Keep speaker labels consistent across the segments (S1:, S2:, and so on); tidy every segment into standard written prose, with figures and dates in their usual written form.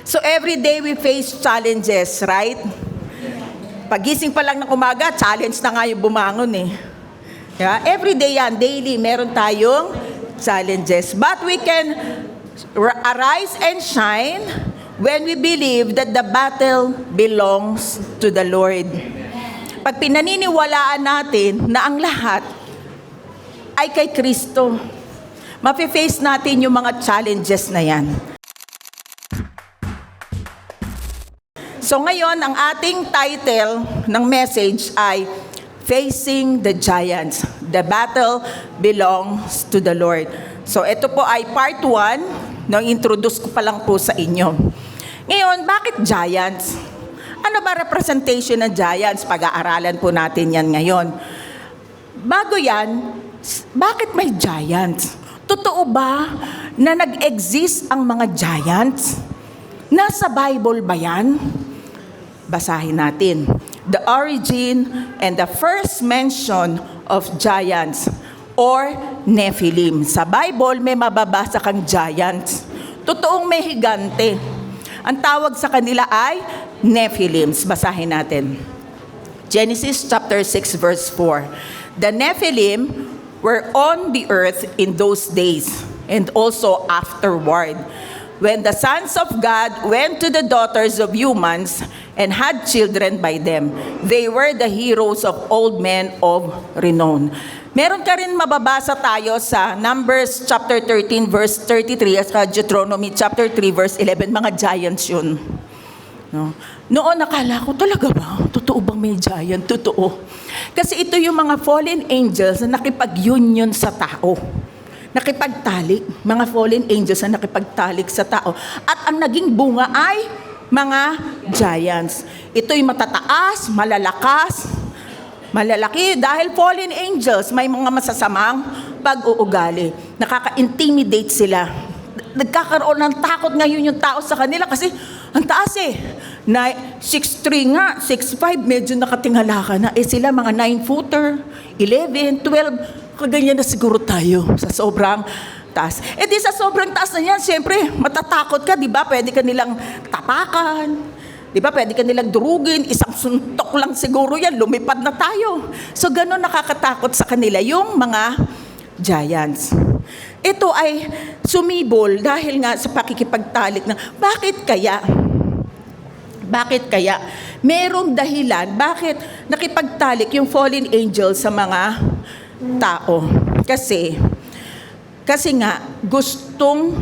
S1: So every day we face challenges, right? Pagising pa lang ng umaga, challenge na nga yung bumangon eh. Yeah? Every day yan, daily, meron tayong challenges. But we can arise and shine when we believe that the battle belongs to the Lord. Pag pinaniniwalaan natin na ang lahat ay kay Kristo, mafe-face natin yung mga challenges na yan. So ngayon, ang ating title ng message ay Facing the Giants. The battle belongs to the Lord. So ito po ay part 1, no, introduce ko pa lang po sa inyo. Ngayon, bakit giants? Ano ba representation ng giants? Pag-aaralan po natin yan ngayon. Bago yan, bakit may giants? Totoo ba na nag-exist ang mga giants? Nasa Bible ba yan? Basahin natin. The origin and the first mention of giants or Nephilim. Sa Bible, may mababasa kang giants. Totoong may higante. Ang tawag sa kanila ay Nephilims. Basahin natin. Genesis chapter 6 verse 4. The Nephilim were on the earth in those days and also afterward, when the sons of God went to the daughters of humans and had children by them. They were the heroes of old men of renown. Meron ka rin mababasa tayo sa Numbers chapter 13 verse 33 at sa Deuteronomy chapter 3 verse 11. Mga giants yun. No? Noon nakala ko, talaga ba? Totoo bang may giant? Totoo. Kasi ito yung mga fallen angels na nakipag-union sa tao. Nakipagtalik. Mga fallen angels na nakipagtalik sa tao. At ang naging bunga ay mga giants. Ito'y matataas, malalakas, malalaki. Dahil fallen angels, may mga masasamang pag-uugali. Nakaka-intimidate sila. Nagkakaroon ng takot ngayon yung tao sa kanila kasi ang taas eh. 6'3 nga, 6'5, medyo nakatingala ka na. Sila mga 9-footer, 11, 12, kaganyan na siguro tayo sa sobrang taas. Di sa sobrang taas na yan, siyempre, matatakot ka, di ba? Pwede ka nilang tapakan, di ba? Pwede ka nilang durugin, isang suntok lang siguro yan, lumipad na tayo. So, ganun nakakatakot sa kanila yung mga giants. Ito ay sumibol dahil nga sa pakikipagtalik na, bakit kaya? Bakit kaya? Merong dahilan, bakit nakipagtalik yung fallen angel sa mga tao? Kasi nga, gustong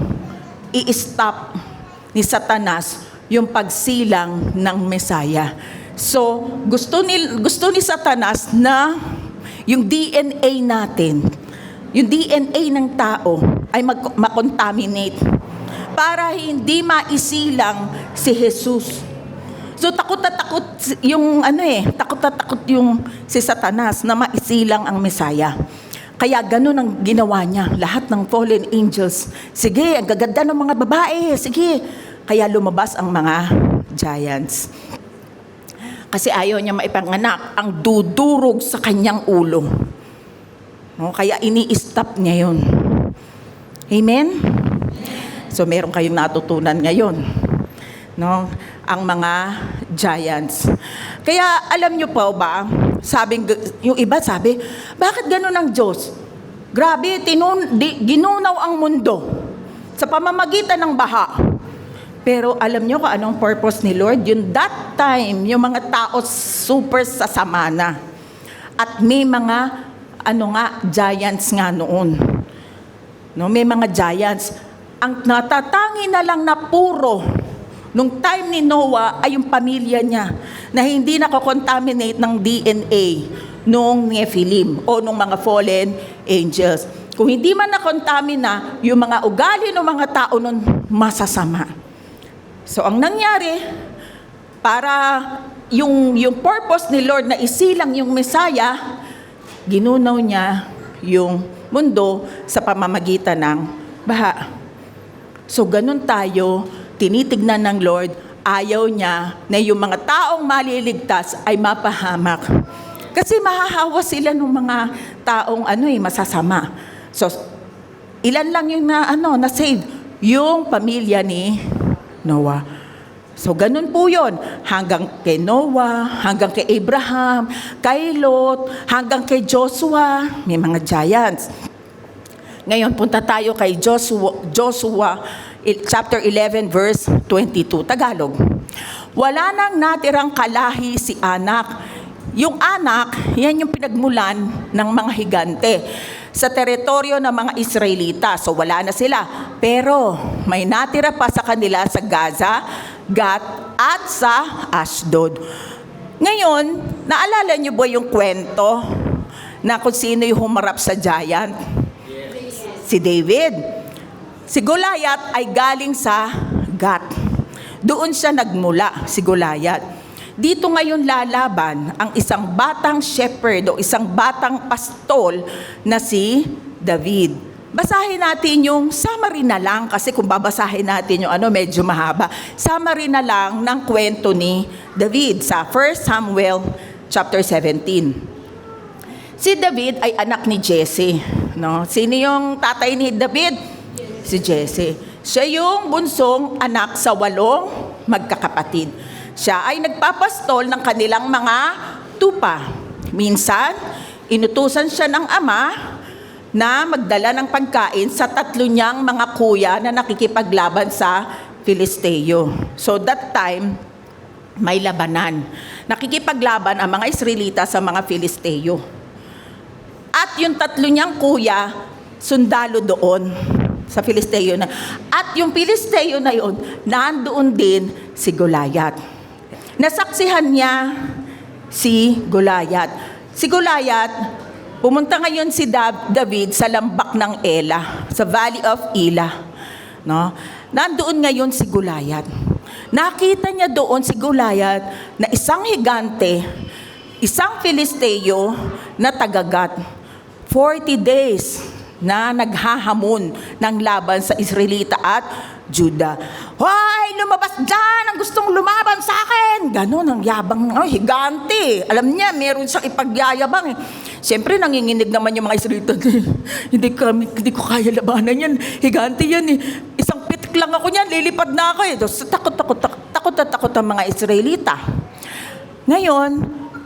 S1: i-stop ni Satanas yung pagsilang ng Mesaya. So, gusto ni Satanas na yung DNA natin, yung DNA ng tao ay makontaminate para hindi maisilang si Jesus. So, takot yung si Satanas na maisilang ang Mesaya. Kaya ganun ang ginawa niya. Lahat ng fallen angels, sige, ang gaganda ng mga babae, sige. Kaya lumabas ang mga giants. Kasi ayaw niya maipanganak ang dudurog sa kanyang ulo. No? Kaya ini-stop niya yun. Amen? So meron kayong natutunan ngayon. No? Ang mga giants. Kaya alam niyo po ba, yung iba sabi, bakit ganun ang Diyos? Grabe, ginunaw ang mundo sa pamamagitan ng baha. Pero alam niyo kung anong purpose ni Lord? Yung that time, yung mga tao super sasama na. At may mga giants nga noon. No, may mga giants. Ang natatangi na lang na puro nung time ni Noah ay yung pamilya niya na hindi nakakontaminate ng DNA nung Nephilim o nung mga fallen angels. Kung hindi man nakontamina, yung mga ugali ng mga tao nun masasama. So ang nangyari, para yung purpose ni Lord na isilang yung Mesaya, ginunaw niya yung mundo sa pamamagitan ng baha. So ganun tayo, tinitignan ng Lord, ayaw niya na yung mga taong maliligtas ay mapahamak. Kasi mahahawa sila ng mga taong masasama. So, ilan lang yung na save? Yung pamilya ni Noah. So, ganun po yun. Hanggang kay Noah, hanggang kay Abraham, kay Lot, hanggang kay Joshua, may mga giants. Ngayon, punta tayo kay Joshua chapter 11, verse 22, Tagalog. Wala nang natirang kalahi si Anak. Yung Anak, yan yung pinagmulan ng mga higante sa teritoryo ng mga Israelita. So, wala na sila. Pero, may natira pa sa kanila sa Gaza, Gat, at sa Ashdod. Ngayon, naalala niyo ba yung kwento na kung sino yung humarap sa giant? Si David. Si Goliath ay galing sa Gat. Doon siya nagmula, si Goliath. Dito ngayon lalaban ang isang batang shepherd o isang batang pastol na si David. Basahin natin yung summary na lang kasi kung babasahin natin yung medyo mahaba. Summary na lang ng kwento ni David sa 1 Samuel chapter 17. Si David ay anak ni Jesse. No? Sino yung tatay ni David? Si Jesse. Siya yung bunsong anak sa 8 magkakapatid. Siya ay nagpapastol ng kanilang mga tupa. Minsan, inutusan siya ng ama na magdala ng pagkain sa 3 niyang mga kuya na nakikipaglaban sa Filisteo. So that time, may labanan. Nakikipaglaban ang mga Israelita sa mga Filisteo. At yung 3 niyang kuya, sundalo doon sa Filisteo na. At yung Filisteo na yun, nandoon din si Goliath. Nasaksihan niya si Goliath. Si Goliath, pumunta ngayon si David sa lambak ng Ela, sa Valley of Elah. No? Nandoon ngayon si Goliath. Nakita niya doon si Goliath na isang higante, isang Filisteo na tagagat. 40 days na naghahamon ng laban sa Israelita at Juda. Hoy, lumabas dyan! Ang gustong lumaban sa akin! Ganon, ang yabang, higante. Alam niya, meron siyang ipagyayabang. Siyempre, nanginginig naman yung mga Israelita. Hindi ko kaya labanan yan. Higante yan eh. Isang pitik lang ako niyan, lilipad na ako eh. Takot ang mga Israelita. Ngayon,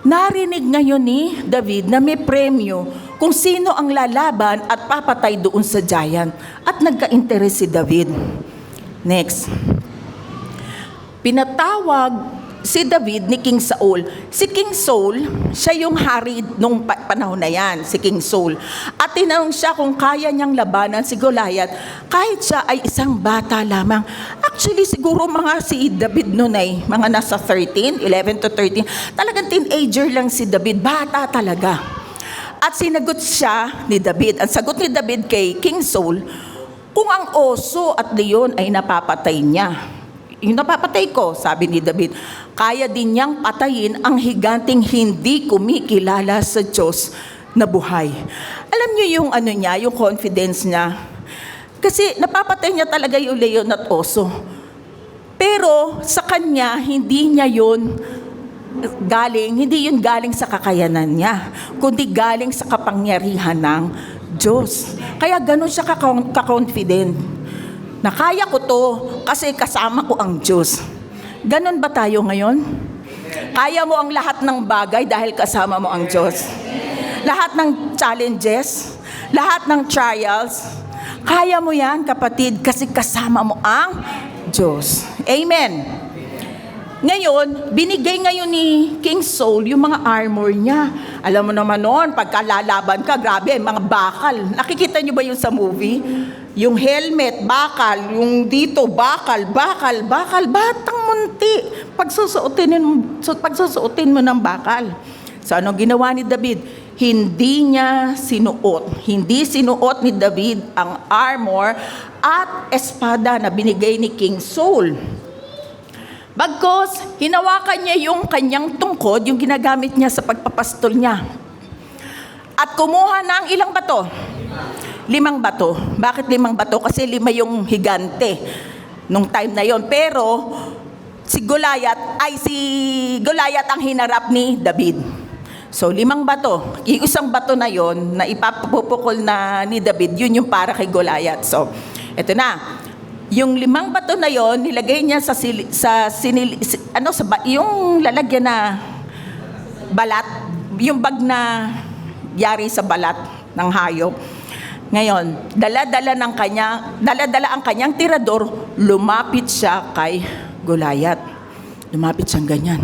S1: narinig ngayon ni David na may premyo kung sino ang lalaban at papatay doon sa giant. At nagka-interes si David. Next. Pinatawag si David ni King Saul. Si King Saul, siya yung hari nung panahon na yan, si King Saul. At tinanong siya kung kaya niyang labanan si Goliath kahit siya ay isang bata lamang. Actually, siguro mga si David noon ay mga nasa 11 to 13. Talagang teenager lang si David, bata talaga. At sinagot siya ni David. Ang sagot ni David kay King Saul, kung ang oso at leon ay napapatay niya, yung napapatay ko, sabi ni David, kaya din niyang patayin ang higanting hindi kumikilala sa Diyos na buhay. Alam niyo yung niya, yung confidence niya. Kasi napapatay niya talaga yung leon at oso. Pero sa kanya, hindi yun galing sa kakayanan niya, kundi galing sa kapangyarihan ng Diyos. Kaya ganun siya ka-confident. Na kaya ko to kasi kasama ko ang Diyos. Ganon ba tayo ngayon? Kaya mo ang lahat ng bagay dahil kasama mo ang Diyos. Lahat ng challenges, lahat ng trials, kaya mo yan, kapatid, kasi kasama mo ang Diyos. Amen. Ngayon, binigay ngayon ni King Saul yung mga armor niya. Alam mo naman noon, pagkalalaban ka, grabe, mga bakal. Nakikita niyo ba yun sa movie? Yung helmet, bakal, yung dito, bakal, batang munti. Pagsusuotin mo ng bakal. So, anong ginawa ni David? Hindi sinuot ni David ang armor at espada na binigay ni King Saul. Bagkos, hinawakan niya yung kanyang tungkod, yung ginagamit niya sa pagpapastol niya. At kumuha ng ilang bato? 5 bato. Bakit 5 bato? Kasi 5 yung higante nung time na yon. Pero si Goliath ang hinarap ni David. So 5 bato. Yung isang bato na yon na ipapupukol na ni David, yun yung para kay Goliath. So, eto na. Yung 5 bato na yon, nilagay niya yung lalagyan na balat, yung bag na yari sa balat ng hayop. Ngayon, dala-dala ang kanyang tirador, lumapit siya kay Goliath. Lumapit siyang ganyan.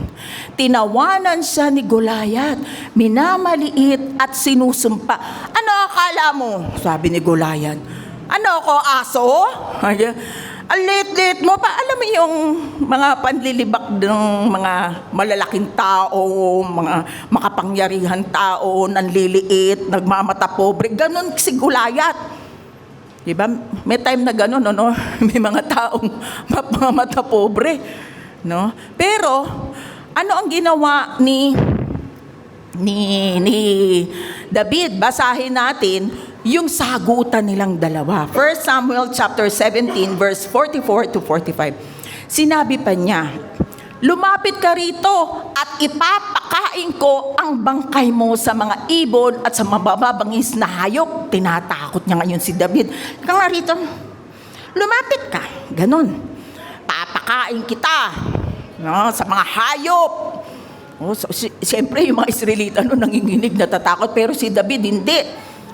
S1: Tinawanan siya ni Goliath, minamaliit at sinusumpa. Ano akala mo? Sabi ni Goliath. Ano ako, aso? Ang liit-liit mo pa. Alam mo yung mga panlilibak ng mga malalaking tao, mga makapangyarihan tao, nanliliit, nagmamata pobre. Ganon si Goliath. Diba? May time na ganon, no? May mga taong mapamata pobre. No? Pero, ano ang ginawa ni David? Basahin natin yung sagutan nilang dalawa. 1 Samuel chapter 17 verse 44 to 45. Sinabi pa niya, lumapit ka rito at ipapakain ko ang bangkay mo sa mga ibon at sa mababangis na hayop. Tinatakot niya ngayon si David. Kang rito, lumapit ka. Ganon. Papakain kita. No, sa mga hayop. Siyempre, yung mga Israelita nanginginig, natatakot. Pero si David, hindi.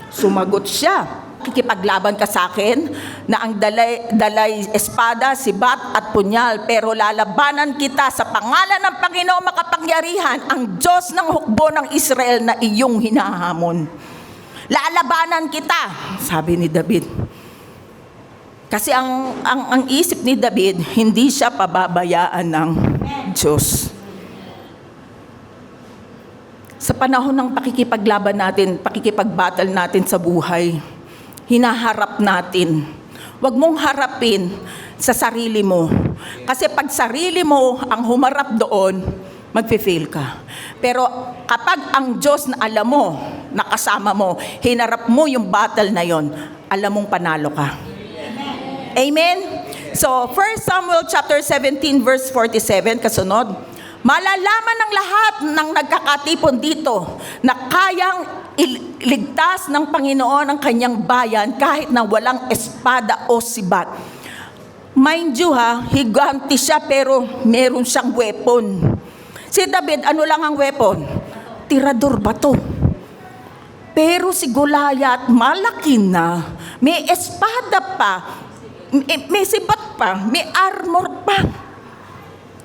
S1: Sumagot siya. Kikipaglaban ka sa akin na ang dalay espada, sibat at punyal, pero lalabanan kita sa pangalan ng Panginoong makapangyarihan, ang Diyos ng hukbo ng Israel na iyong hinahamon. Lalabanan kita, sabi ni David. Kasi ang isip ni David, hindi siya pababayaan ng Diyos. Sa panahon ng pakikipaglaban natin, pakikipagbattle natin sa buhay, hinaharap natin. Huwag mong harapin sa sarili mo. Kasi pag sarili mo ang humarap doon, magfe-fail ka. Pero kapag ang Diyos na alam mo, nakasama mo, hinarap mo yung battle na yon, alam mong panalo ka. Amen? So, 1 Samuel chapter 17 verse 47, kasunod, malalaman ng lahat ng nagkakatipon dito na kayang iligtas ng Panginoon ang kanyang bayan kahit na walang espada o sibat. Mind you higanti siya pero meron siyang weapon. Si David, ano lang ang weapon? Tirador bato. Pero si Goliath, malaki na, may espada pa, may sibat pa, may armor pa.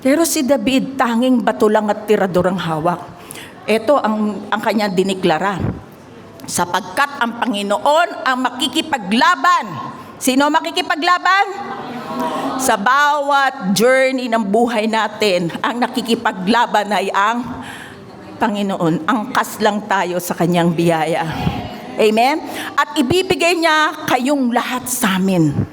S1: Pero si David, tanging bato lang at tirador ang hawak. Ito ang kanyang diniklara. Sapagkat ang Panginoon ang makikipaglaban. Sino makikipaglaban? Sa bawat journey ng buhay natin, ang nakikipaglaban ay ang Panginoon. Angkas lang tayo sa kanyang biyaya. Amen? At ibibigay niya kayong lahat sa amin.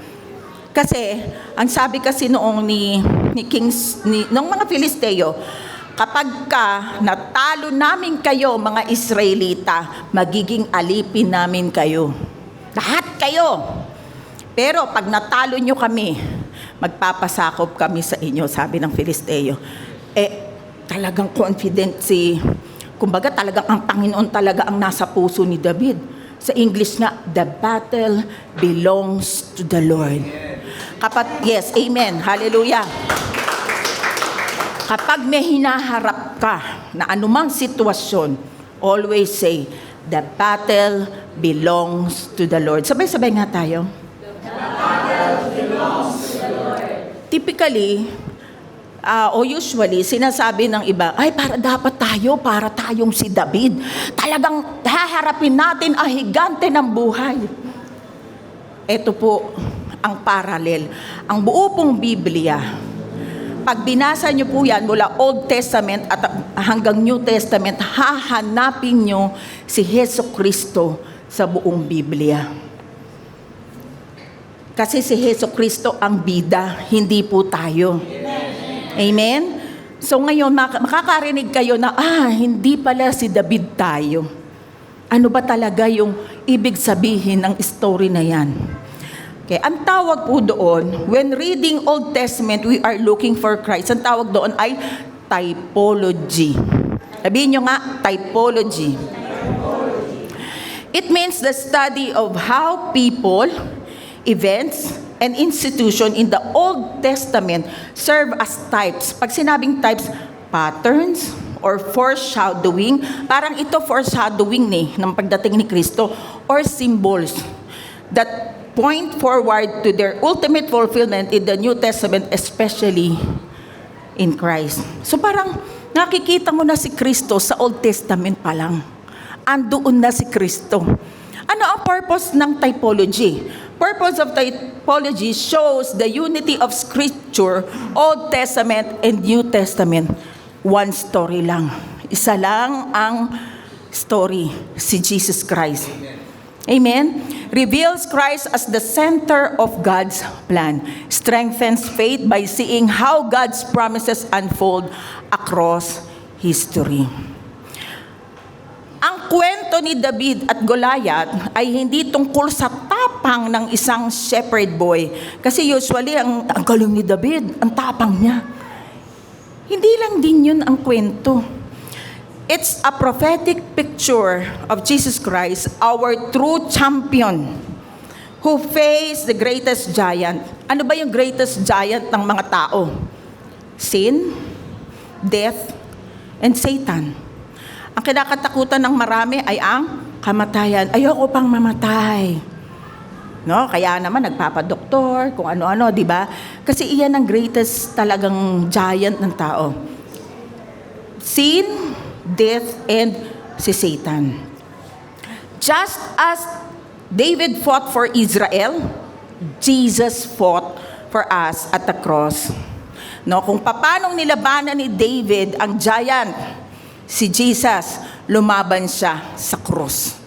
S1: Kasi, ang sabi kasi noong ng mga Filisteo, kapag ka natalo namin kayo, mga Israelita, magiging alipin namin kayo. Lahat kayo. Pero pag natalo nyo kami, magpapasakop kami sa inyo, sabi ng Filisteo. Talagang confident kumbaga talagang ang Panginoon talaga ang nasa puso ni David. Sa English nga, the battle belongs to the Lord. Yes, amen, hallelujah. Kapag may hinaharap ka na anumang sitwasyon, always say, the battle belongs to the Lord. Sabay-sabay nga tayo. The battle belongs to the Lord. Typically, o usually, sinasabi ng iba, dapat para tayong si David. Talagang haharapin natin ang higante ng buhay. Ito po ang parallel. Ang buo pong Biblia, pag binasa nyo po yan mula Old Testament at hanggang New Testament, hahanapin nyo si Hesus Kristo sa buong Biblia. Kasi si Hesus Kristo ang bida, hindi po tayo. Amen? So ngayon, makakarinig kayo na, hindi pala si David tayo. Ano ba talaga yung ibig sabihin ng story na yan? Okay, ang tawag po doon, when reading Old Testament, we are looking for Christ. Ang tawag doon ay typology. Sabihin nyo nga, typology. It means the study of how people, events, and institution in the Old Testament serve as types. Pag sinabing types, patterns or foreshadowing, parang ito foreshadowing ng pagdating ni Kristo, or symbols that point forward to their ultimate fulfillment in the New Testament, especially in Christ. So parang nakikita mo na si Kristo sa Old Testament pa lang. Andoon na si Kristo. Ano ang purpose ng typology? Purpose of typology shows the unity of Scripture, Old Testament and New Testament. One story lang. Isa lang ang story, si Jesus Christ. Amen? Reveals Christ as the center of God's plan. Strengthens faith by seeing how God's promises unfold across history. Ang kwento ni David at Goliath ay hindi tungkol sa tapang ng isang shepherd boy. Kasi usually, ang galing ni David, ang tapang niya. Hindi lang din yun ang kwento. It's a prophetic picture of Jesus Christ, our true champion, who faced the greatest giant. Ano ba yung greatest giant ng mga tao? Sin, death, and Satan. Ang kinakatakutan ng marami ay ang kamatayan. Ayoko pang mamatay. No? Kaya naman nagpapadoktor, kung ano-ano, di ba? Kasi iyan ang greatest talagang giant ng tao. Sin, death, and si Satan. Just as David fought for Israel, Jesus fought for us at the cross. No, kung paanong nilabanan ni David ang giant, si Jesus, lumaban siya sa cross.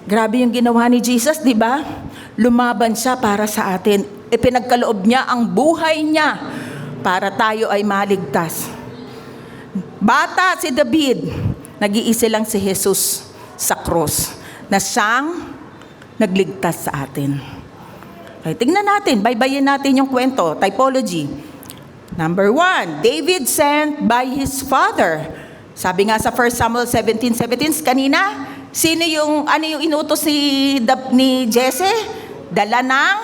S1: Grabe yung ginawa ni Jesus, di ba? Lumaban siya para sa atin. Ipinagkaloob niya ang buhay niya para tayo ay maligtas. Bata si David, nag-iisa lang si Jesus sa cross na siyang nagligtas sa atin. Okay, tingnan natin, baybayin natin yung kwento, typology. Number 1, David sent by his father. Sabi nga sa 1 Samuel 17:17 kanina, ano yung inutos ni Jesse? Dala ng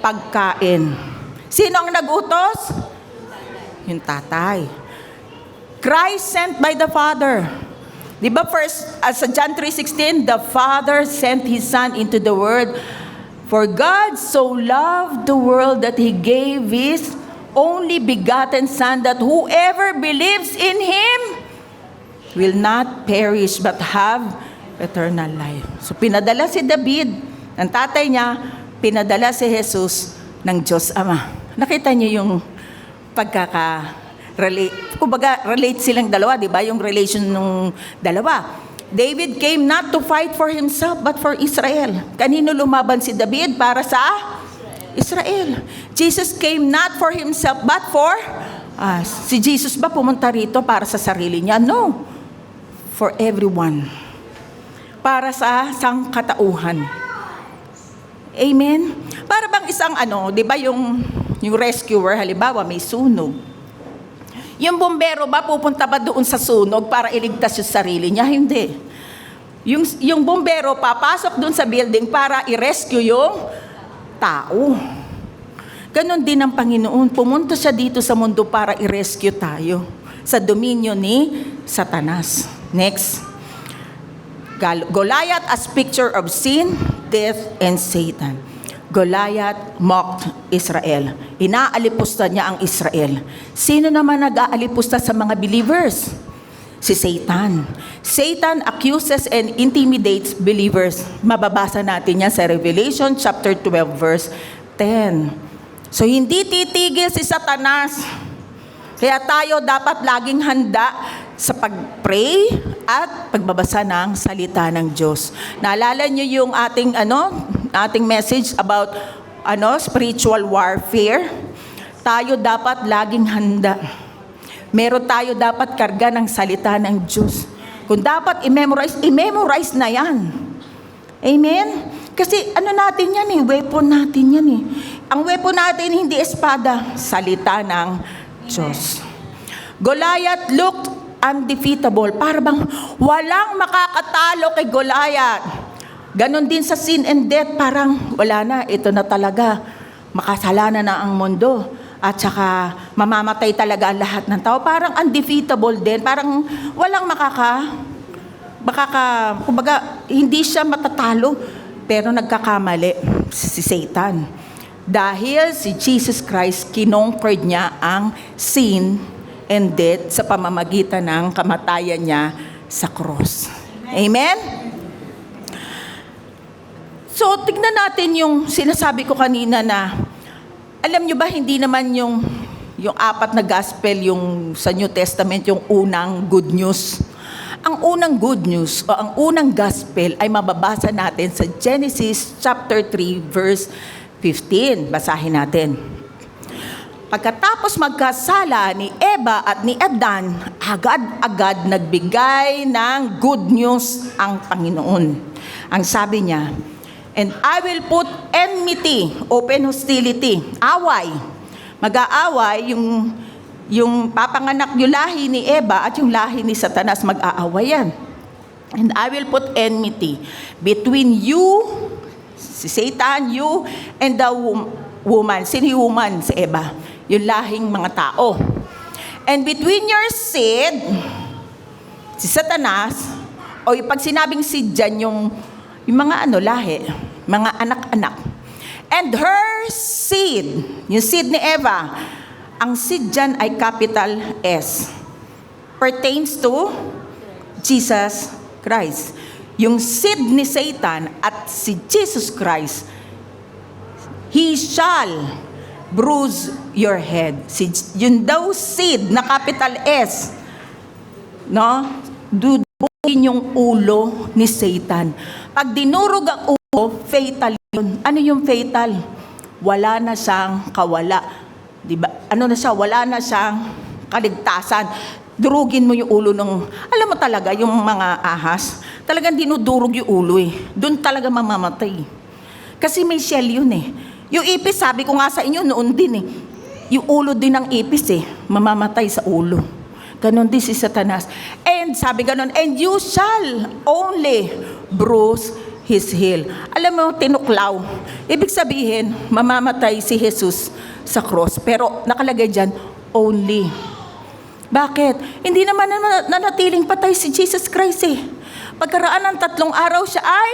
S1: pagkain. Sino ang nagutos? Yung tatay. Christ sent by the Father. Di ba sa John 3:16, the Father sent His Son into the world. For God so loved the world that He gave His only begotten Son, that whoever believes in Him will not perish but have eternal life. So pinadala si David, ng tatay niya, pinadala si Jesus ng Diyos Ama. Nakita niyo yung relate silang dalawa, di ba? Yung relation ng dalawa. David came not to fight for himself, but for Israel. Kanino lumaban si David? Para sa Israel. Jesus came not for himself, but for us. Si Jesus ba pumunta rito para sa sarili niya? No. For everyone. Para sa sangkatauhan. Amen? Para bang isang di ba yung rescuer, halimbawa may sunog. Yung bombero ba pupunta ba doon sa sunog para iligtas yung sarili niya? Hindi. Yung bombero papasok doon sa building para i-rescue yung tao. Ganon din ang Panginoon. Pumunta siya dito sa mundo para i-rescue tayo sa dominio ni Satanas. Next. Goliath as picture of sin, death, and Satan. Goliath mocked Israel. Inaalipusta niya ang Israel. Sino naman nag-aalipusta sa mga believers? Si Satan. Satan accuses and intimidates believers. Mababasa natin yan sa Revelation chapter 12 verse 10. So hindi titigil si Satanas. Kaya tayo dapat laging handa sa pag-pray at pagbabasa ng salita ng Diyos. Naalala niyo yung ating message about spiritual warfare. Tayo dapat laging handa. Meron tayo dapat karga ng salita ng Diyos. Kung dapat i-memorize na yan. Amen? Kasi natin yan weapon natin yan Ang weapon natin hindi espada, salita ng Diyos. Goliath looked undefeatable. Para bang walang makakatalo kay Goliath. Ganon din sa sin and death, parang wala na, ito na talaga. makasalanan na ang mundo at saka mamamatay talaga ang lahat ng tao. Parang undefeatable din. Parang walang kumbaga, hindi siya matatalo. Pero nagkakamali si Satan. Dahil si Jesus Christ, kinonquered niya ang sin and death sa pamamagitan ng kamatayan niya sa cross. Amen? So, tignan natin yung sinasabi ko kanina na, alam nyo ba, hindi naman yung 4 na gospel, yung sa New Testament, yung unang good news. Ang unang good news, o ang unang gospel, ay mababasa natin sa Genesis chapter 3, verse 15. Basahin natin. Pagkatapos magkasala ni Eva at ni Adan, agad-agad nagbigay ng good news ang Panginoon. Ang sabi niya, "And I will put enmity," open hostility, away. Mag-aaway, yung papanganak yung lahi ni Eva at yung lahi ni Satanas, mag-aaway yan. "And I will put enmity between you," si Satan, "you and the woman." Sino yung woman? Si Eva. Yung lahing mga tao. "And between your seed," si Satanas, o yung pag sinabing seed dyan, yung mga lahi, mga anak-anak. "And her seed," yung seed ni Eva, ang seed dyan ay capital S. Pertains to Jesus Christ. Yung seed ni Satan at si Jesus Christ, "He shall bruise your head." Yun daw seed na capital S, no? Dudurugin yung ulo ni Satan. Pag dinurog ang ulo, fatal yun. Ano yung fatal? Wala na siyang kawala. Diba? Ano na siya? Wala na siyang kaligtasan. Durugin mo yung ulo ng, alam mo talaga, yung mga ahas, talagang dinudurog yung ulo eh. Doon talaga mamamatay. Kasi may shell yun eh. Yung ipis, sabi ko nga sa inyo, noon din eh. Yung ulo din ng ipis eh, mamamatay sa ulo. Ganon din si Satanas. And sabi ganon, "And you shall only bruise his heel." Alam mo, tinuklaw. Ibig sabihin, mamamatay si Jesus sa cross. Pero nakalagay dyan, only. Bakit? Hindi naman nanatiling patay si Jesus Christ eh. Pagkaraan ng 3 araw siya ay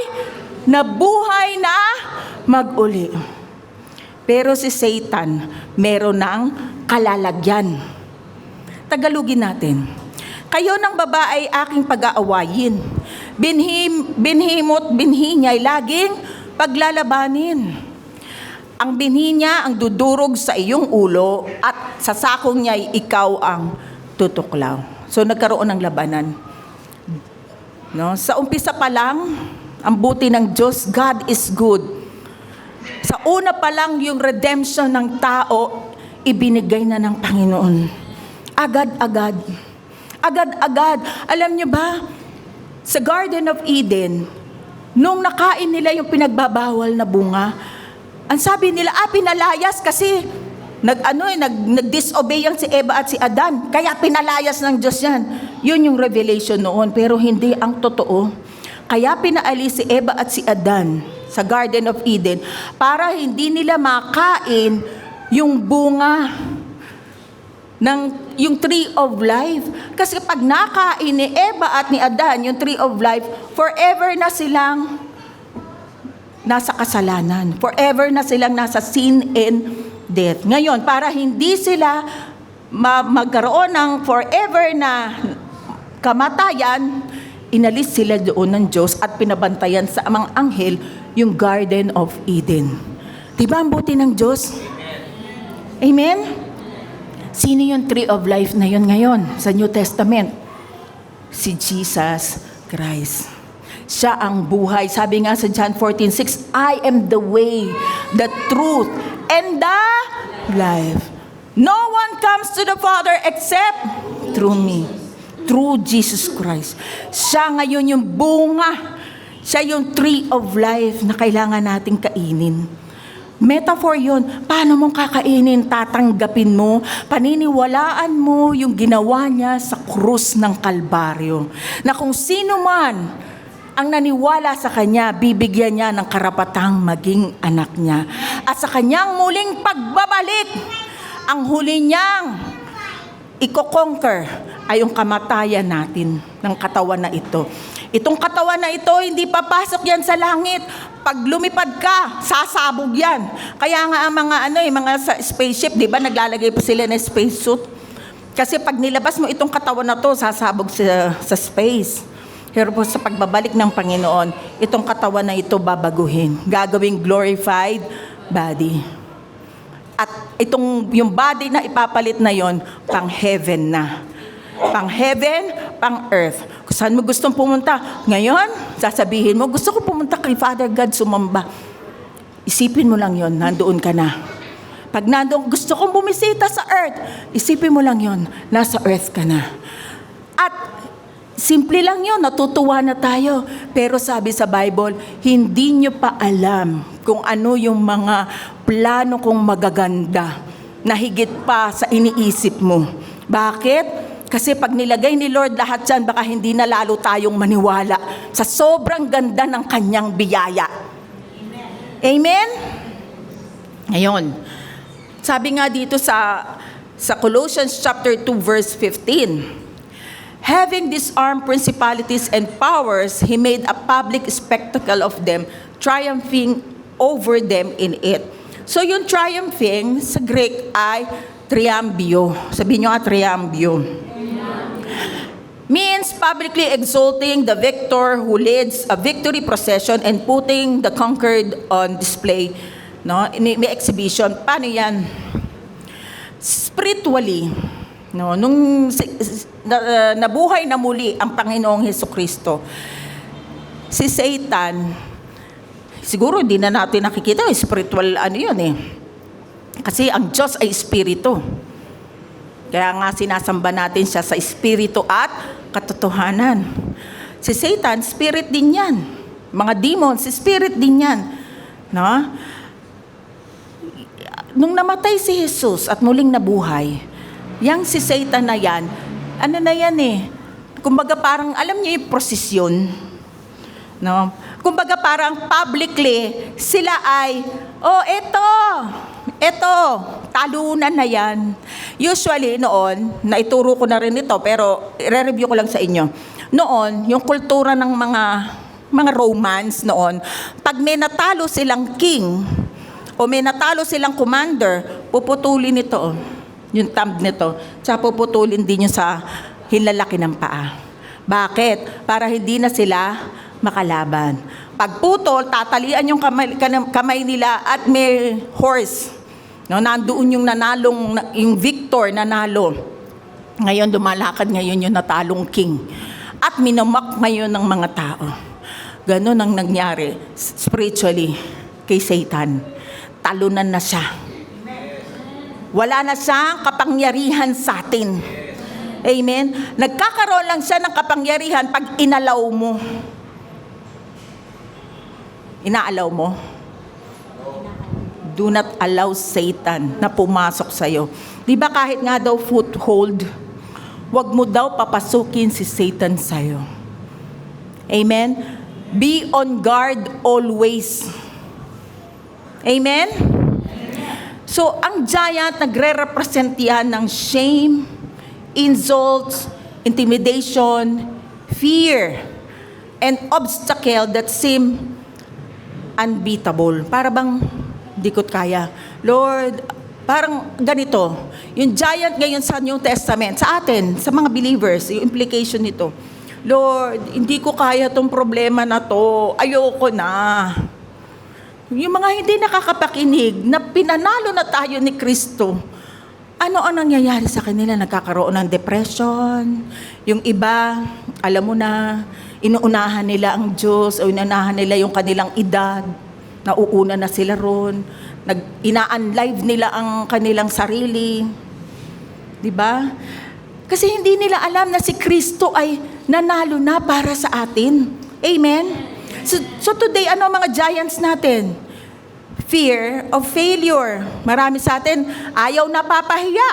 S1: nabuhay na mag-uli. Pero si Satan, meron ng kalalagyan. Tagalogin natin. "Kayo ng babae aking pag-aawayin. Binhi niya'y laging paglalabanin. Ang binhi niya ang dudurog sa iyong ulo at sa sakong niya'y ikaw ang tutuklaw." So nagkaroon ng labanan. No? Sa umpisa pa lang, ang buti ng Diyos, God is good. Sa una pa lang yung redemption ng tao, ibinigay na ng Panginoon. Agad-agad. Agad-agad. Alam niyo ba, sa Garden of Eden, nung nakain nila yung pinagbabawal na bunga, ang sabi nila, pinalayas kasi nag-disobey yang si Eva at si Adan. Kaya pinalayas ng Diyos yan. Yun yung revelation noon, pero hindi ang totoo. Kaya pinaalis si Eva at si Adan sa Garden of Eden para hindi nila makain yung bunga yung tree of life. Kasi pag nakain ni Eva at ni Adan yung tree of life, forever na silang nasa kasalanan. Forever na silang nasa sin and death. Ngayon, para hindi sila magkaroon ng forever na kamatayan, inalis sila doon ng Diyos at pinabantayan sa mga anghel yung Garden of Eden. Diba ang buti ng Diyos? Amen? Sino yung tree of life na yun ngayon sa New Testament? Si Jesus Christ. Siya ang buhay. Sabi nga sa John 14:6, "I am the way, the truth, and the life. No one comes to the Father except through me." Through Jesus Christ. Siya ngayon yung bunga. Siya yung tree of life na kailangan nating kainin. Metaphor yun. Paano mong kakainin? Tatanggapin mo, paniniwalaan mo yung ginawa niya sa krus ng Kalbaryo. Na kung sino man ang naniwala sa Kanya, bibigyan niya ng karapatang maging anak niya. At sa Kanyang muling pagbabalik, ang huli niyang i-conquer ay yung kamatayan natin ng katawan na ito. Itong katawan na ito, hindi papasok yan sa langit. Pag lumipad ka, sasabog yan. Kaya nga ang mga sa spaceship, di ba, naglalagay pa sila ng spacesuit? Kasi pag nilabas mo itong katawan na to, sasabog sa space. Pero po sa pagbabalik ng Panginoon, itong katawan na ito babaguhin. Gagawing glorified body. At yung body na ipapalit na yon, pang heaven na. Pang heaven, pang earth. Kung saan mo gustong pumunta, ngayon, sasabihin mo, gusto ko pumunta kay Father God sumamba. Isipin mo lang yon, nandoon ka na. Pag nandoon, gusto kong bumisita sa earth, isipin mo lang yon, nasa earth ka na. At simple lang yon, natutuwa na tayo. Pero sabi sa Bible, hindi nyo pa alam kung ano yung mga plano kong magaganda na higit pa sa iniisip mo. Bakit? Kasi pag nilagay ni Lord lahat yan, baka hindi na lalo tayong maniwala sa sobrang ganda ng Kanyang biyaya. Amen? Ngayon, sabi nga dito sa Colossians chapter 2 verse 15, having disarmed principalities and powers, He made a public spectacle of them, triumphing over them in it. So yung triumphing sa Greek ay triambio. Sabihin nyo triambio. Means publicly exalting the victor who leads a victory procession and putting the conquered on display. No? May exhibition. Paano yan? Spiritually, no? Nung nabuhay na muli ang Panginoong Hesukristo, si Satan, siguro hindi na natin nakikita, spiritual yun eh. Kasi ang Diyos ay espiritu. Kaya nga sinasamba natin siya sa espiritu at katotohanan. Si Satan, spirit din yan. Mga demons, spirit din yan. No? Nung namatay si Jesus at muling nabuhay, yang si Satan na yan, ano na yan eh, kumbaga parang, alam niyo yung prosesyon, no? Kumbaga parang publicly, sila ay, eto, talunan na yan. Usually noon, naituro ko na rin ito, pero i-review ko lang sa inyo. Noon, yung kultura ng mga Romans noon, pag may natalo silang king, o may natalo silang commander, puputulin ito, yung thumb nito, tsaka puputulin din yung sa hilalaki ng paa. Bakit? Para hindi na sila makalaban. Pagputol, tatalian yung kamay nila at may horse. No, nandoon yung nanalong, yung victor nanalo. Ngayon, dumalakad ngayon yung natalong king. At minamak ngayon ng mga tao. Ganon ang nangyari spiritually kay Satan. Talunan na siya. Wala na siyang kapangyarihan sa atin. Amen? Nagkakaroon lang siya ng kapangyarihan pag inalaw mo. Inaalaw mo? Do not allow Satan na pumasok sa'yo. Di ba kahit nga daw foothold, wag mo daw papasukin si Satan sa'yo. Amen? Be on guard always. Amen? So, ang giant nagre-represent yan ng shame, insults, intimidation, fear, and obstacle that seem unbeatable. Para bang di ko kaya. Lord, parang ganito. Yung giant ngayon sa New Testament, sa atin, sa mga believers, yung implication nito. Lord, hindi ko kaya tong problema na to. Ayoko na. Yung mga hindi nakakapakinig, na pinanalo na tayo ni Kristo, ano ang nangyayari sa kanila? Nagkakaroon ng depression. Yung iba, alam mo na, inuunahan nila ang Diyos o inuunahan nila yung kanilang edad. Nauuna na sila ron. Ina-unlive nila ang kanilang sarili. Diba? Kasi hindi nila alam na si Kristo ay nanalo na para sa atin. Amen? So today, ano ang mga giants natin? Fear of failure. Marami sa atin, ayaw na papahiya.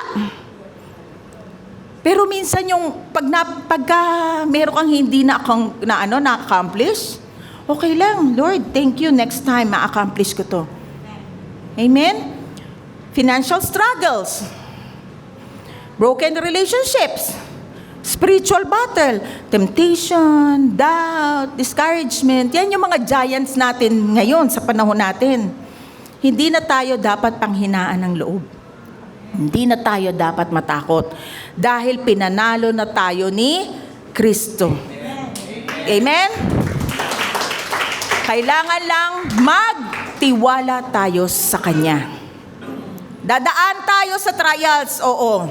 S1: Pero minsan pagka meron kang hindi na-accomplish, okay lang, Lord, thank you, next time ma-accomplish ko to. Amen? Financial struggles, broken relationships, spiritual battle, temptation, doubt, discouragement. Yan yung mga giants natin ngayon sa panahon natin. Hindi na tayo dapat panghinaan ng loob. Hindi na tayo dapat matakot. Dahil pinanalo na tayo ni Kristo. Amen? Kailangan lang magtiwala tayo sa Kanya. Dadaan tayo sa trials, oo.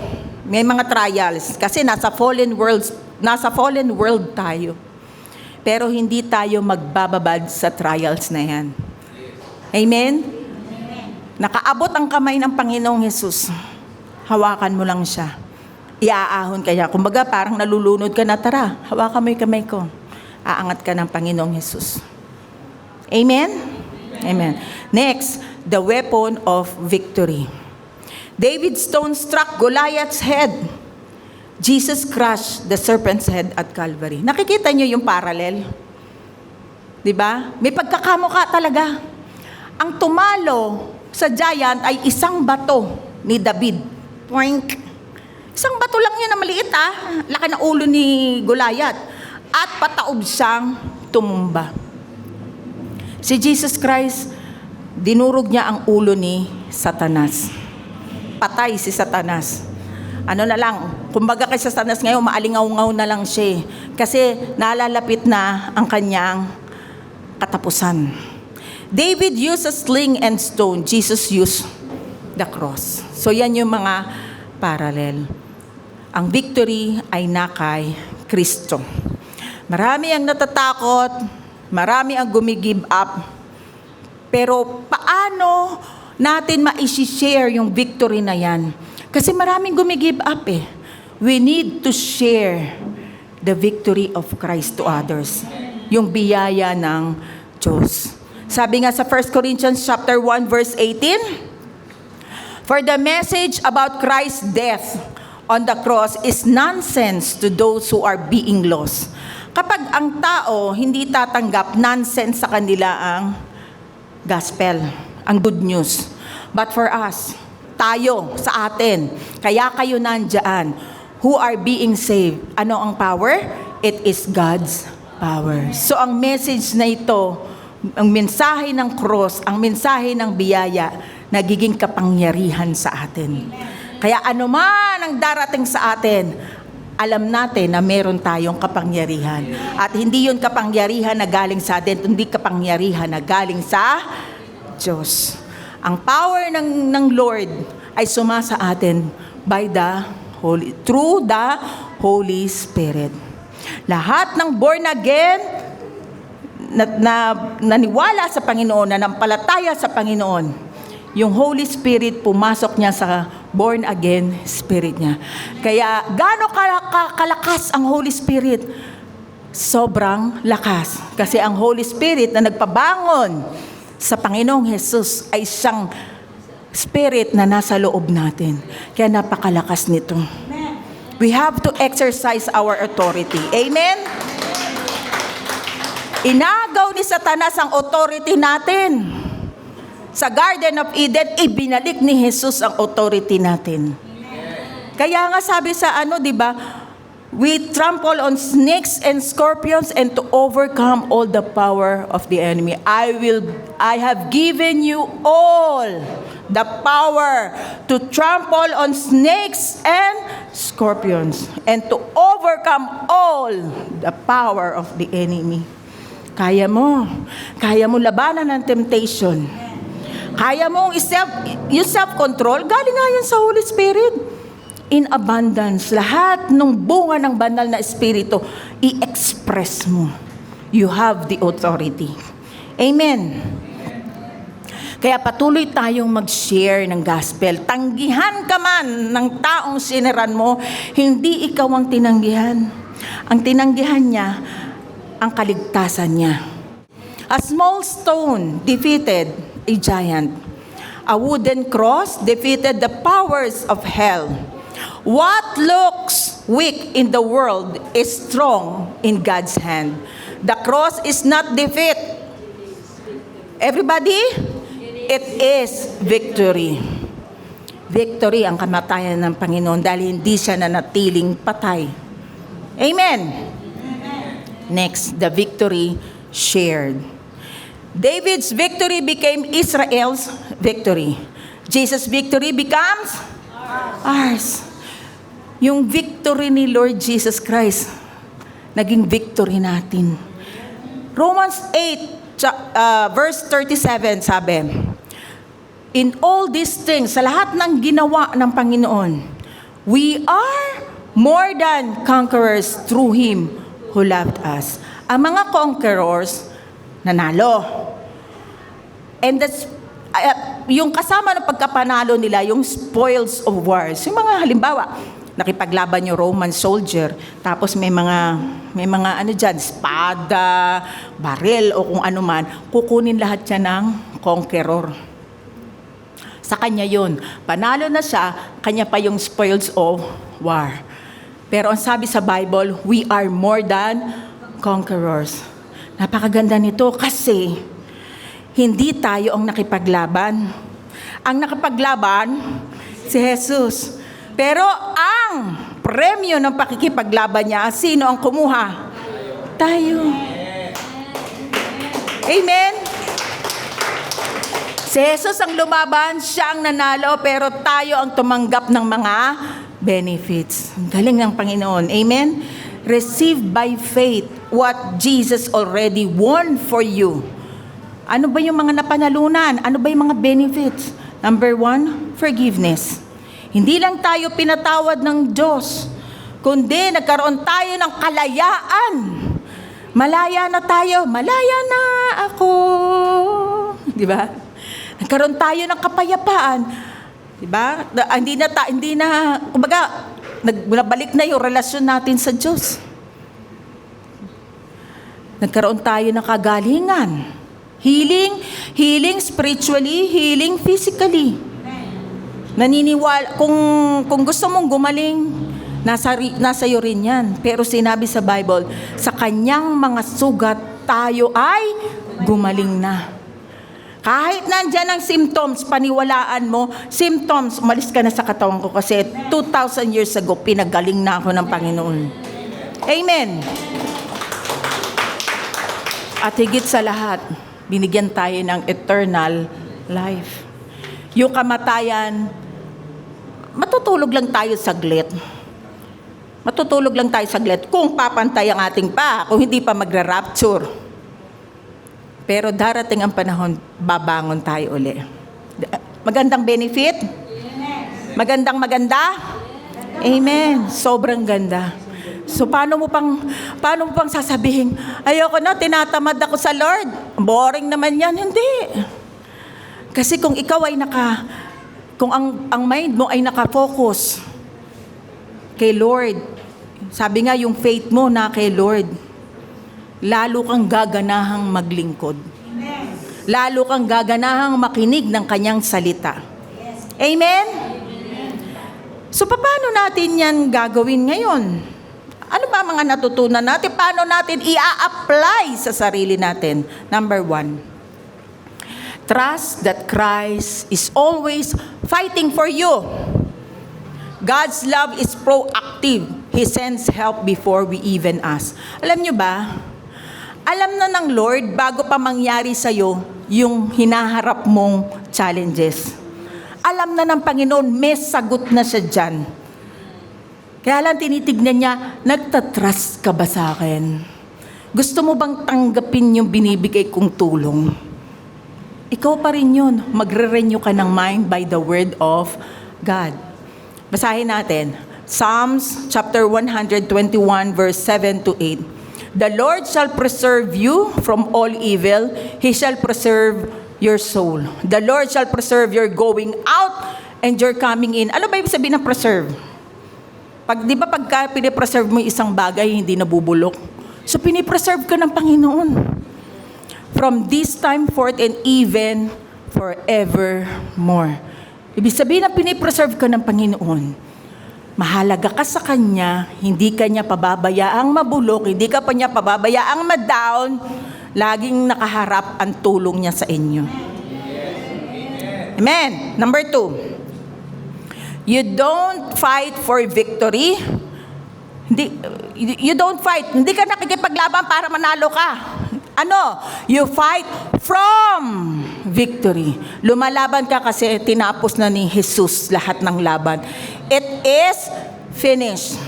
S1: May mga trials kasi nasa fallen world tayo. Pero hindi tayo magbababad sa trials na 'yan. Amen. Nakaabot ang kamay ng Panginoong Hesus. Hawakan mo lang siya. Iaahon kaya. Kumbaga parang nalulunod ka na, tara, hawakan mo 'yung kamay ko. Aangat ka ng Panginoong Hesus. Amen. Amen. Next, the weapon of victory. David's stone struck Goliath's head. Jesus crushed the serpent's head at Calvary. Nakikita niyo yung parallel? 'Di ba? May pagkakamukha talaga. Ang tumalo sa giant ay isang bato ni David. Poink. Isang bato lang yan na maliit laki ng ulo ni Goliath. At pataob siyang tumumba. Si Jesus Christ, dinurog niya ang ulo ni Satanas. Patay si Satanas. Ano na lang, kumbaga kay Satanas ngayon, maalingaw-ngaw na lang siya. Kasi nalalapit na ang kanyang katapusan. David used a sling and stone. Jesus used the cross. So yan yung mga parallel. Ang victory ay nakay Kristo. Marami ang natatakot, marami ang gumigive up. Pero paano natin ma-share yung victory na yan? Kasi maraming gumigive up We need to share the victory of Christ to others. Yung biyaya ng Diyos. Sabi nga sa 1 Corinthians chapter 1 verse 18, for the message about Christ's death on the cross is nonsense to those who are being lost. Kapag ang tao hindi tatanggap, nonsense sa kanila ang gospel, ang good news. But for us, tayo, sa atin, kaya kayo nandyan, who are being saved, ano ang power? It is God's power. So ang message na ito, ang mensahe ng cross, ang mensahe ng biyaya, nagiging kapangyarihan sa atin. Kaya ano man ang darating sa atin, alam natin na meron tayong kapangyarihan. At hindi yun kapangyarihan na galing sa atin, hindi kapangyarihan na galing sa Diyos. Ang power ng Lord ay sumasa atin through the Holy Spirit. Lahat ng born again na naniwala sa Panginoon, na nampalataya sa Panginoon, yung Holy Spirit pumasok niya sa born again spirit niya. Kaya gaano kalakas ang Holy Spirit? Sobrang lakas. Kasi ang Holy Spirit na nagpabangon sa Panginoong Jesus ay siyang Spirit na nasa loob natin. Kaya napakalakas nito. We have to exercise our authority. Amen? Inagaw ni Satanas ang authority natin. Sa Garden of Eden, ibinalik ni Jesus ang authority natin. Kaya nga sabi sa di ba, we trample on snakes and scorpions and to overcome all the power of the enemy. I have given you all the power to trample on snakes and scorpions and to overcome all the power of the enemy. Kaya mo labanan ng temptation. Kaya mong yung self-control, galing nga yan sa Holy Spirit. In abundance, lahat ng bunga ng banal na Espiritu, i-express mo. You have the authority. Amen. Kaya patuloy tayong mag-share ng gospel. Tanggihan ka man ng taong sineran mo, hindi ikaw ang tinanggihan. Ang tinanggihan niya, ang kaligtasan niya. A small stone defeated a giant. A wooden cross defeated the powers of hell. What looks weak in the world is strong in God's hand. The cross is not defeat. Everybody? It is victory. Victory ang kamatayan ng Panginoon dahil hindi siya nanatiling patay. Amen. Next, the victory shared. David's victory became Israel's victory. Jesus' victory becomes ours. Yung victory ni Lord Jesus Christ, naging victory natin. Romans 8, verse 37, sabi, in all these things, sa lahat ng ginawa ng Panginoon, we are more than conquerors through Him who loved us. Ang mga conquerors, nanalo. And that's, yung kasama ng pagkapanalo nila, yung spoils of wars. Yung mga halimbawa, nakipaglaban yung Roman soldier, tapos may mga ano dyan, espada, baril, o kung ano man, kukunin lahat siya ng conqueror. Sa kanya yun. Panalo na siya, kanya pa yung spoils of war. Pero ang sabi sa Bible, we are more than conquerors. Napakaganda nito kasi hindi tayo ang nakipaglaban. Ang nakipaglaban, si Jesus. Pero ang premyo ng pakikipaglaban niya, sino ang kumuha? Tayo. Amen? Si Jesus ang lumaban, siya ang nanalo, pero tayo ang tumanggap ng mga benefits. Ang galing ng Panginoon. Amen? Receive by faith what Jesus already won for you. Ano ba yung mga napanalunan? Ano ba yung mga benefits? Number 1, forgiveness. Hindi lang tayo pinatawad ng Diyos, kundi nagkaroon tayo ng kalayaan. Malaya na tayo. Malaya na ako. Di ba? Nagkaroon tayo ng kapayapaan. Di ba? Hindi na, kumbaga, nabalik na yung relasyon natin sa Diyos. Nagkaroon tayo ng kagalingan. Healing spiritually, healing physically. Naniniwala, kung gusto mong gumaling, nasa iyo rin yan. Pero sinabi sa Bible, sa kanyang mga sugat, tayo ay gumaling na. Kahit nandyan ang symptoms, paniwalaan mo, symptoms, umalis ka na sa katawan ko kasi 2,000 years ago, pinagaling na ako ng Panginoon. Amen. At higit sa lahat, binigyan tayo ng eternal life. Yung kamatayan, matutulog lang tayo saglit. Matutulog lang tayo saglit kung papantay ang ating pa, kung hindi pa magra-rapture. Pero darating ang panahon, babangon tayo uli. Magandang benefit? Maganda? Amen. Sobrang ganda. So paano mo pang sasabihin, ayoko na, tinatamad ako sa Lord. Boring naman yan. Hindi. Kasi kung ikaw ay kung ang mind mo ay nakafocus kay Lord, sabi nga yung faith mo na kay Lord, lalo kang gaganahang maglingkod. Lalo kang gaganahang makinig ng kanyang salita. Amen? So paano natin yan gagawin ngayon? Ano ba mga natutunan natin? Paano natin i-apply sa sarili natin? Number 1, trust that Christ is always fighting for you. God's love is proactive. He sends help before we even ask. Alam nyo ba? Alam na ng Lord bago pa mangyari sa'yo yung hinaharap mong challenges. Alam na ng Panginoon, may sagot na siya dyan. Kaya lang tinitignan niya, nagtatrust ka ba sa akin? Gusto mo bang tanggapin yung binibigay kong tulong? Ikaw pa rin yun. Magre-renew ka ng mind by the word of God. Basahin natin. Psalms chapter 121 verse 7 to 8. The Lord shall preserve you from all evil. He shall preserve your soul. The Lord shall preserve your going out and your coming in. Ano ba ibig sabihin ng preserve? Di ba pagka pinipreserve mo yung isang bagay, hindi nabubulok? So pinipreserve ka ng Panginoon. From this time forth and even forevermore. Ibig sabihin na pinipreserve ka ng Panginoon. mahalaga ka sa Kanya, hindi ka niya pababayaang mabulok, hindi ka pa niya pababayaang ma-down, laging nakaharap ang tulong niya sa inyo. Amen. Number 2, you don't fight for victory. You don't fight. Hindi ka nakikipaglaban para manalo ka. Ano? You fight from victory. Lumalaban ka kasi tinapos na ni Jesus lahat ng laban. It is finished.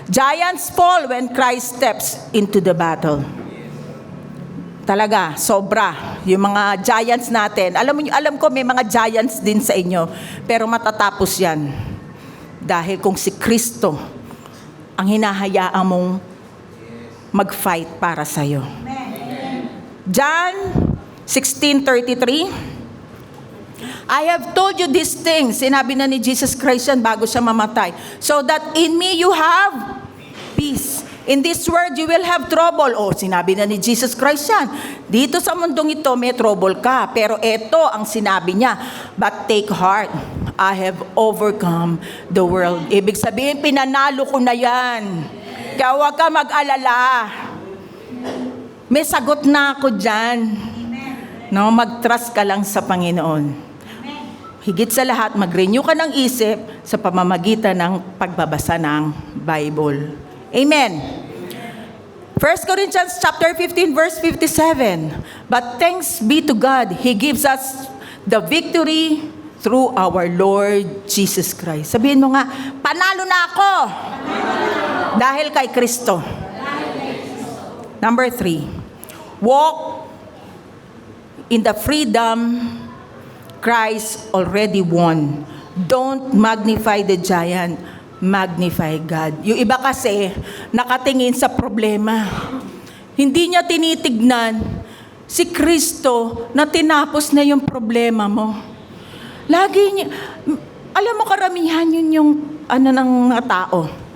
S1: Giants fall when Christ steps into the battle. Talaga, sobra. Yung mga giants natin, alam ko may mga giants din sa inyo, pero matatapos yan. Dahil kung si Kristo ang hinahayaan mong mag-fight para sa'yo. John 16:33, I have told you these things, sinabi na ni Jesus Christ yan bago siya mamatay, so that in me you have peace. In this world you will have trouble. Sinabi na ni Jesus Christ yan. Dito sa mundong ito may trouble ka, pero ito ang sinabi niya, but take heart, I have overcome the world. Ibig sabihin, pinanalo ko na yan. Kaya huwag ka mag-alala. May sagot na ako dyan. No, mag-trust ka lang sa Panginoon. Higit sa lahat, mag-renew ka ng isip sa pamamagitan ng pagbabasa ng Bible. Amen. 1 Corinthians chapter 15 verse 57. But thanks be to God, He gives us the victory through our Lord Jesus Christ. Sabihin mo nga, panalo na ako. Dahil kay Kristo. Number 3, walk in the freedom Christ already won. Don't magnify the giant, magnify God. Yung iba kasi, nakatingin sa problema. Hindi niya tinitignan si Kristo na tinapos na yung problema mo. Lagi niya, alam mo karamihan yun yung ng mga tao.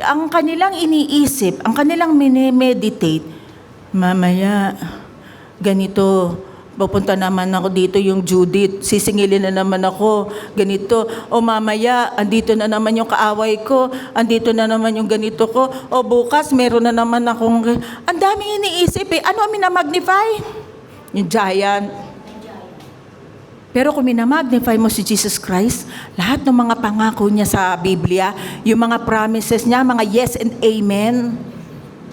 S1: Ang kanilang iniisip, ang kanilang minimeditate, mamaya, ganito, pupunta naman ako dito yung Judith, sisingilin na naman ako, ganito, mamaya, andito na naman yung kaaway ko, andito na naman yung ganito ko, bukas, meron na naman akong, ang daming iniisip ano ang minamagnify? Yung giant. Pero kung minamagnify mo si Jesus Christ, lahat ng mga pangako niya sa Biblia, yung mga promises niya, mga yes and amen.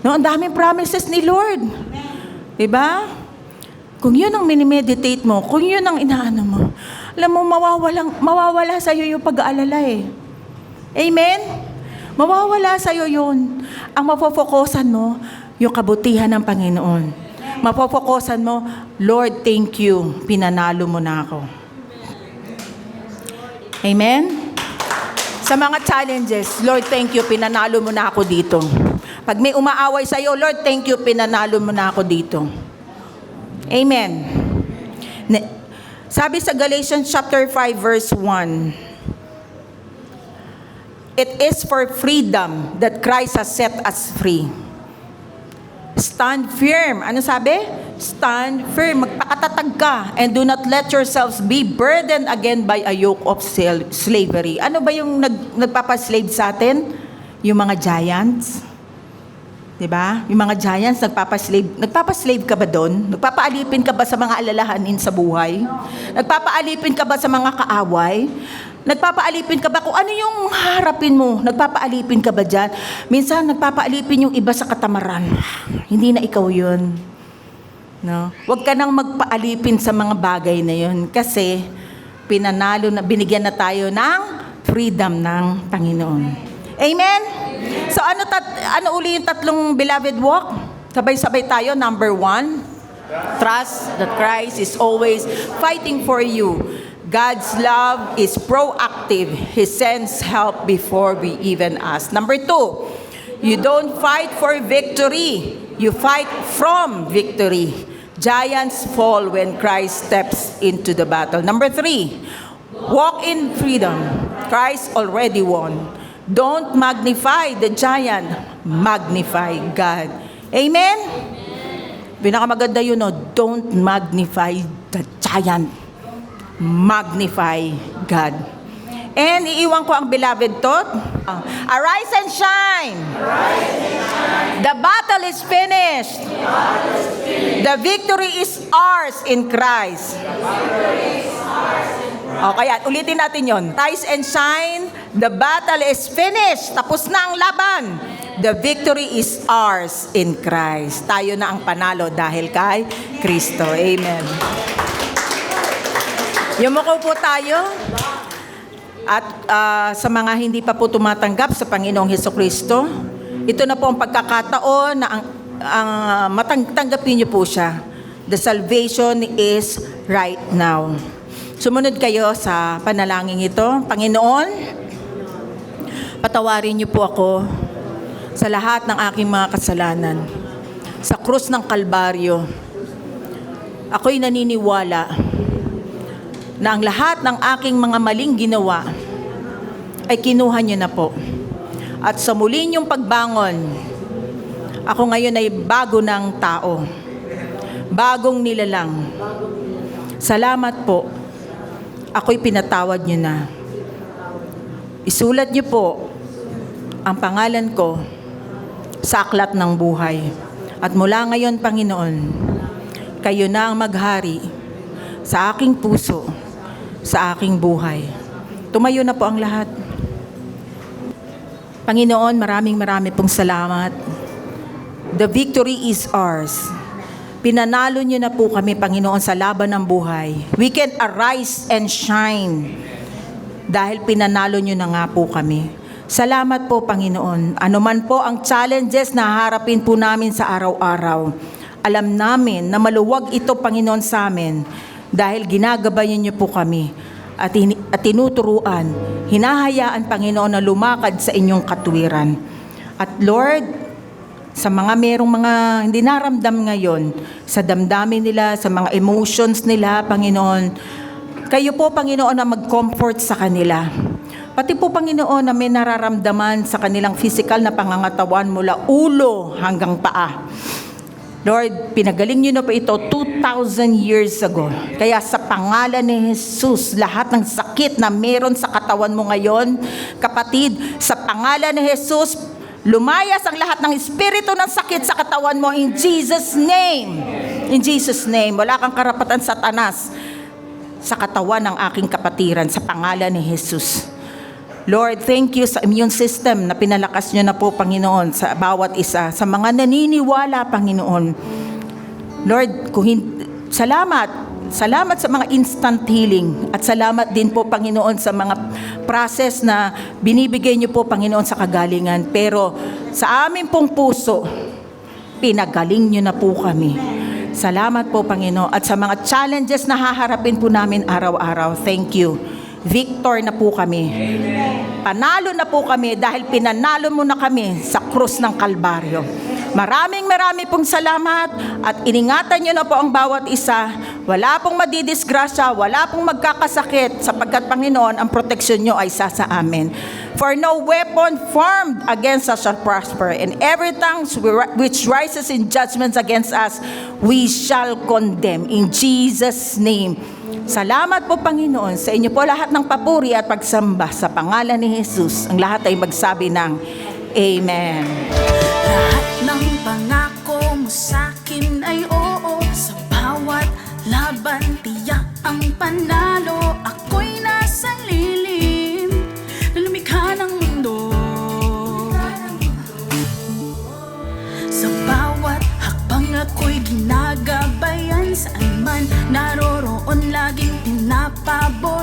S1: No, ang daming promises ni Lord. Diba? Kung yun ang minimeditate mo, kung yun ang inaano mo, alam mo, mawawala sa'yo yung pag-aalala Amen? Mawawala sa'yo yun. Ang mapofokusan mo, yung kabutihan ng Panginoon. Mapofokusan mo, Lord, thank you, pinanalo mo na ako. Amen? Sa mga challenges, Lord, thank you, pinanalo mo na ako dito. Pag may umaaway sa'yo, Lord, thank you, pinanalo mo na ako dito. Amen. Sabi sa Galatians chapter 5 verse 1, it is for freedom that Christ has set us free. Stand firm. Ano sabi? Stand firm. Magpakatatag ka and do not let yourselves be burdened again by a yoke of slavery. Ano ba yung nagpapaslave sa atin? Yung mga giants. Diba? Yung mga giants, nagpapaslave ka ba doon? Nagpapaalipin ka ba sa mga alalahanin sa buhay? Nagpapaalipin ka ba sa mga kaaway? Nagpapaalipin ka ba kung ano yung harapin mo? Nagpapaalipin ka ba dyan? Minsan, nagpapaalipin yung iba sa katamaran. Hindi na ikaw yun. No? Huwag ka nang magpaalipin sa mga bagay na yun kasi binigyan na tayo ng freedom ng Panginoon. Amen? So ano uli yung tatlong beloved walk? Sabay-sabay tayo. Number 1, trust that Christ is always fighting for you. God's love is proactive. He sends help before we even ask. Number 2, you don't fight for victory. You fight from victory. Giants fall when Christ steps into the battle. Number 3, walk in freedom. Christ already won. Don't magnify the giant, magnify God. Amen? Pinakamaganda yun, don't magnify the giant, magnify God. And iiwan ko ang beloved thought. Arise and shine. The battle is finished. The victory is ours in Christ. O kaya, ulitin natin yon. Rise and shine. The battle is finished. Tapos na ang laban. The victory is ours in Christ. Tayo na ang panalo dahil kay Kristo. Amen. Yumuko po tayo. At sa mga hindi pa po tumatanggap sa Panginoong Hesukristo, ito na po ang pagkakataon na tanggapin niyo po siya. The salvation is right now. Sumunod kayo sa panalangin ito. Panginoon, patawarin niyo po ako sa lahat ng aking mga kasalanan. Sa krus ng Kalbaryo, ako'y naniniwala na ang lahat ng aking mga maling ginawa ay kinuha niyo na po. At sa muli niyong pagbangon, ako ngayon ay bago ng tao. Bagong nilalang. Salamat po. Ako'y pinatawad niyo na. Isulat niyo po ang pangalan ko sa aklat ng buhay. At mula ngayon, Panginoon, kayo na ang maghari sa aking puso, sa aking buhay. Tumayo na po ang lahat. Panginoon, maraming pong salamat. The victory is ours. Pinanalo niyo na po kami, Panginoon, sa laban ng buhay. We can arise and shine dahil pinanalo niyo na nga po kami. Salamat po, Panginoon. Ano man po ang challenges na harapin po namin sa araw-araw, alam namin na maluwag ito, Panginoon, sa amin dahil ginagabayan niyo po kami at tinuturuan, hinahayaan, Panginoon, na lumakad sa inyong katwiran. At Lord, sa mga merong mga hindi naramdam ngayon, sa damdamin nila, sa mga emotions nila, Panginoon, kayo po, Panginoon, na mag-comfort sa kanila. Pati po, Panginoon, na may nararamdaman sa kanilang physical na pangangatawan mula ulo hanggang paa. Lord, pinagaling niyo na po ito 2,000 years ago. Kaya sa pangalan ni Jesus, lahat ng sakit na meron sa katawan mo ngayon, kapatid, sa pangalan ni Jesus, lumayas ang lahat ng espiritu ng sakit sa katawan mo in Jesus' name. In Jesus' name. Wala kang karapatan, Satanas, sa katawan ng aking kapatiran, sa pangalan ni Jesus. Lord, thank you sa immune system na pinalakas nyo na po, Panginoon, sa bawat isa. Sa mga naniniwala, Panginoon. Lord, salamat. Salamat sa mga instant healing. At salamat din po, Panginoon, sa mga process na binibigay nyo po, Panginoon, sa kagalingan. Pero sa amin pong puso, pinagaling nyo na po kami. Salamat po, Panginoon. At sa mga challenges na haharapin po namin araw-araw, thank you. Victor na po kami. Panalo na po kami dahil pinanalo mo na kami sa krus ng Kalbaryo. Maraming pong salamat at iningatan nyo na po ang bawat isa. Wala pong madidisgrasya, wala pong magkakasakit sapagkat, Panginoon, ang proteksyon nyo ay sa amin. For no weapon formed against us shall prosper, and every tongue which rises in judgments against us, we shall condemn. In Jesus' name. Salamat po, Panginoon, sa inyo po lahat ng papuri at pagsamba sa pangalan ni Jesus. Ang lahat ay magsabi ng Amen.
S2: Lahat ng pangako mo sa'kin ay oo. Sa bawat laban, tiyak ang panalo. Ako'y nasa lilim na lumikha ng mundo. Sa bawat hakbang ako'y ginagabayan. Saan man naroroon, laging pinapabot.